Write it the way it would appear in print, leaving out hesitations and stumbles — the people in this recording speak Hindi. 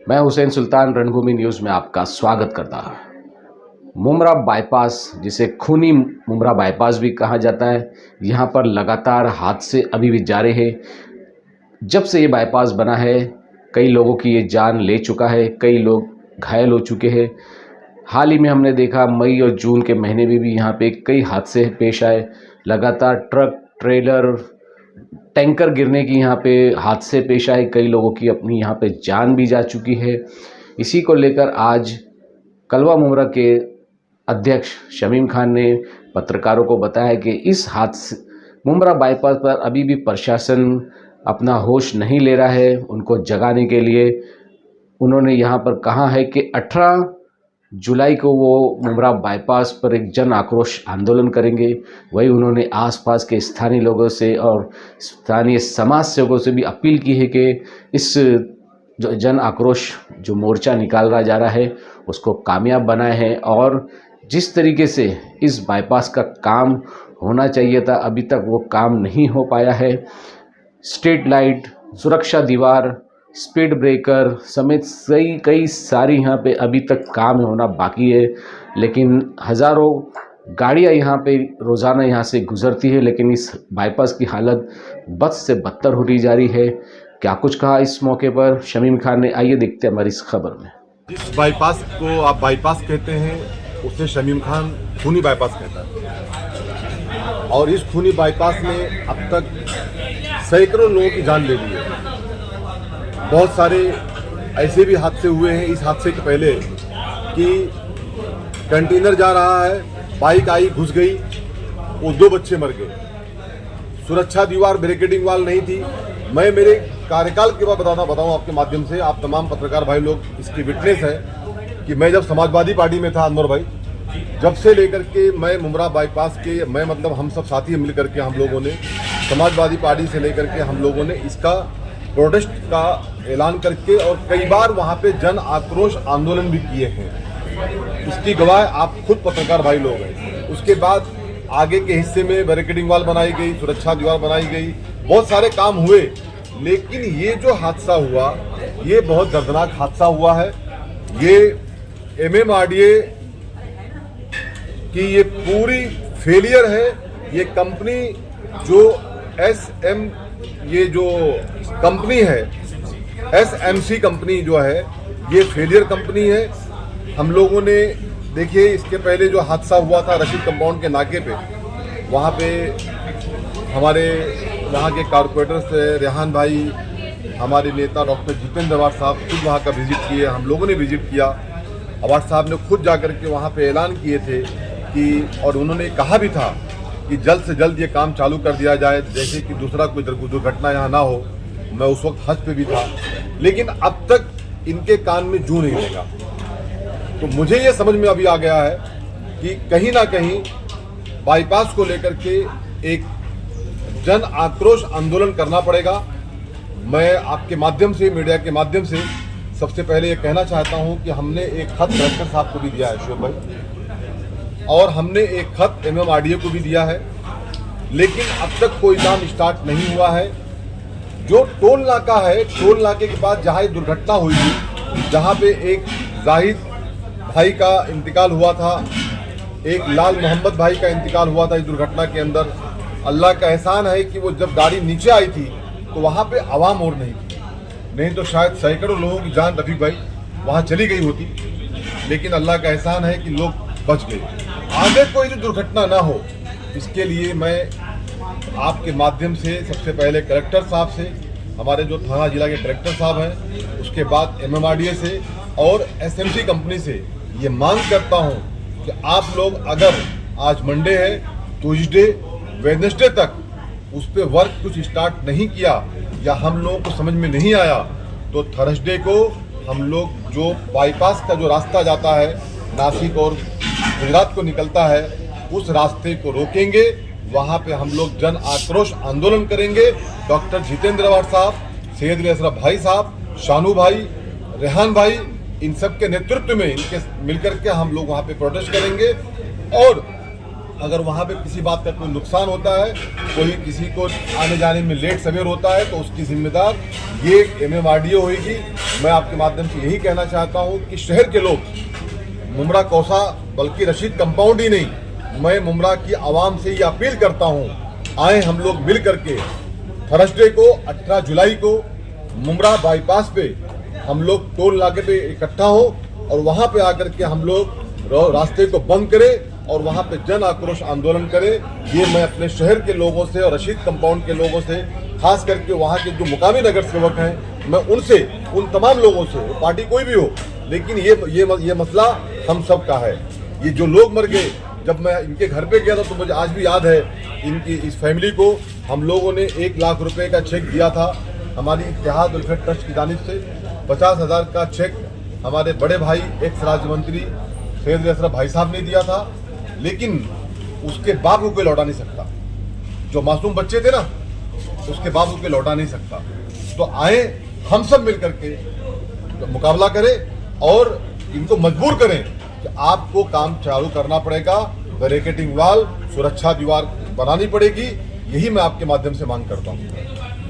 मैं हुसैन सुल्तान रणभूमि न्यूज़ में आपका स्वागत करता हूँ। मुमरा बाईपास, जिसे खूनी मुमरा बाईपास भी कहा जाता है, यहाँ पर लगातार हादसे अभी भी जारी हैं। जब से ये बाईपास बना है, कई लोगों की ये जान ले चुका है, कई लोग घायल हो चुके हैं। हाल ही में हमने देखा मई और जून के महीने में भी यहाँ पे कई हादसे पेश आए। लगातार ट्रक, ट्रेलर, टैंकर गिरने की यहाँ पे हादसे पेश आए। कई लोगों की अपनी यहाँ पे जान भी जा चुकी है। इसी को लेकर आज कलवा मुमरा के अध्यक्ष शमीम खान ने पत्रकारों को बताया कि इस हादसे मुमरा बाईपास पर अभी भी प्रशासन अपना होश नहीं ले रहा है। उनको जगाने के लिए उन्होंने यहाँ पर कहा है कि 18 जुलाई को वो मुमरा बाईपास पर एक जन आक्रोश आंदोलन करेंगे। वही उन्होंने आसपास के स्थानीय लोगों से और स्थानीय समाज सेवकों से भी अपील की है कि इस जो जन आक्रोश जो मोर्चा निकाला जा रहा है उसको कामयाब बनाए हैं। और जिस तरीके से इस बाईपास का काम होना चाहिए था, अभी तक वो काम नहीं हो पाया है। स्ट्रीट लाइट, सुरक्षा दीवार, स्पीड ब्रेकर समेत कई सारी यहाँ पे अभी तक काम होना बाकी है। लेकिन हज़ारों गाड़ियाँ यहाँ पे रोज़ाना यहाँ से गुज़रती है, लेकिन इस बाईपास की हालत बद से बदतर होती जा रही है। क्या कुछ कहा इस मौके पर शमीम खान ने, आइए देखते हैं हमारी इस खबर में। जिस बाईपास को आप बाईपास कहते हैं उसे शमीम खान खूनी बाईपास कहता है, और इस खूनी बाईपास ने अब तक सैकड़ों लोगों की जान ले ली है। बहुत सारे ऐसे भी हादसे हुए हैं इस हादसे के पहले कि कंटेनर जा रहा है, बाइक आई, घुस गई, वो 2 बच्चे मर गए। सुरक्षा दीवार, बैरिकेडिंग वाल नहीं थी। मैं मेरे कार्यकाल के बाद बताऊं आपके माध्यम से, आप तमाम पत्रकार भाई लोग इसकी विटनेस है कि मैं जब समाजवादी पार्टी में था, अनवर भाई, जब से लेकर के मैं मुमरा बाईपास के, मैं मतलब हम सब साथी मिल करके हम लोगों ने समाजवादी पार्टी से लेकर के हम लोगों ने इसका प्रोटेस्ट का ऐलान करके और कई बार वहाँ पे जन आक्रोश आंदोलन भी किए हैं। इसकी गवाह आप खुद पत्रकार भाई लोग हैं। उसके बाद आगे के हिस्से में बैरिकेडिंग वाल बनाई गई, सुरक्षा दीवार बनाई गई, बहुत सारे काम हुए। लेकिन ये जो हादसा हुआ, ये बहुत दर्दनाक हादसा हुआ है। ये MMRDA की ये पूरी फेलियर है। ये कंपनी जो ये जो कंपनी है, SMC कंपनी जो है, ये फेलियर कंपनी है। हम लोगों ने देखिए, इसके पहले जो हादसा हुआ था रशीद कंपाउंड के नाके पे, वहाँ पे हमारे यहाँ के कारपोरेटर से रेहान भाई, हमारे नेता डॉक्टर जितेंद्र अवार्ड साहब खुद वहाँ का विजिट किए, हम लोगों ने विजिट किया। अवार्ड साहब ने खुद जा कर के वहाँ पे ऐलान किए थे कि, और उन्होंने कहा भी था कि जल्द से जल्द ये काम चालू कर दिया जाए, जैसे कि दूसरा कोई दुर्घटना यहाँ ना हो। मैं उस वक्त हज पे भी था, लेकिन अब तक इनके कान में जू नहीं लगा। तो मुझे ये समझ में अभी आ गया है कि कहीं ना कहीं बाईपास को लेकर के एक जन आक्रोश आंदोलन करना पड़ेगा। मैं आपके माध्यम से, मीडिया के माध्यम से सबसे पहले ये कहना चाहता हूँ कि हमने एक खत कलेक्टर साहब को भी दिया है, शोभ भाई, और हमने एक खत MMRDA को भी दिया है, लेकिन अब तक कोई काम स्टार्ट नहीं हुआ है। जो टोल नाका है, टोल नाके के बाद जहाँ एक दुर्घटना हुई थी, जहाँ पे एक जाहिद भाई का इंतकाल हुआ था, एक लाल मोहम्मद भाई का इंतकाल हुआ था इस दुर्घटना के अंदर। अल्लाह का एहसान है कि वो जब गाड़ी नीचे आई थी तो वहाँ पे आवाम और नहीं थी, नहीं तो शायद सैकड़ों लोगों की जान, रफीक भाई, वहाँ चली गई होती। लेकिन अल्लाह का एहसान है कि लोग बच गए। आगे कोई जो दुर्घटना ना हो, इसके लिए मैं आपके माध्यम से सबसे पहले कलेक्टर साहब से, हमारे जो थाना जिला के कलेक्टर साहब हैं, उसके बाद MMRDA से और SMC कंपनी से ये मांग करता हूँ कि आप लोग अगर आज मंडे है, ट्यूसडे, वेडनेसडे तक उस पर वर्क कुछ स्टार्ट नहीं किया या हम लोगों को समझ में नहीं आया, तो थर्सडे को हम लोग जो बाईपास का जो रास्ता जाता है नासिक और गुजरात को निकलता है, उस रास्ते को रोकेंगे। वहाँ पे हम लोग जन आक्रोश आंदोलन करेंगे। डॉक्टर जितेंद्र अवार्ड साहब, सैयद अशरफ भाई साहब, शानू भाई, रेहान भाई, इन सब के नेतृत्व में इनके मिलकर के हम लोग वहाँ पे प्रोटेस्ट करेंगे। और अगर वहाँ पे किसी बात का कोई नुकसान होता है, कोई किसी को आने जाने में लेट सवेर होता है, तो उसकी जिम्मेदार ये MMRDO होगी। मैं आपके माध्यम से यही कहना चाहता हूँ कि शहर के लोग मुमरा कौसा बल्कि रशीद कंपाउंड ही नहीं, मैं मुमरा की आवाम से ये अपील करता हूँ, आए हम लोग मिल करके थर्सडे को 18 जुलाई को मुमरा बाईपास पे हम लोग टोल नाके पे इकट्ठा हो और वहाँ पे आकर के हम लोग रास्ते को बंद करें और वहाँ पे जन आक्रोश आंदोलन करें। ये मैं अपने शहर के लोगों से और रशीद कंपाउंड के लोगों से, खास करके वहाँ के जो मुकामी नगर सेवक हैं, मैं उनसे, उन तमाम लोगों से, पार्टी कोई भी हो, लेकिन ये मसला हम सब का है। ये जो लोग मर गए, जब मैं इनके घर पे गया था तो मुझे आज भी याद है, इनकी इस फैमिली को हम लोगों ने 1 लाख रुपए का चेक दिया था। हमारी इत्तेहाद वेलफेयर ट्रस्ट की जानिब से 50,000 का चेक हमारे बड़े भाई एक्स राज्य मंत्री सैयद अशरफ भाई साहब ने दिया था, लेकिन उसके बाप को कोई लौटा नहीं सकता। जो मासूम बच्चे थे ना, उसके बाप को कोई लौटा नहीं सकता। तो आए हम सब मिल करके मुकाबला करें और इनको मजबूर करें कि आपको काम चालू करना पड़ेगा, बैरिकेडिंग वाल, सुरक्षा दीवार बनानी पड़ेगी। यही मैं आपके माध्यम से मांग करता हूँ।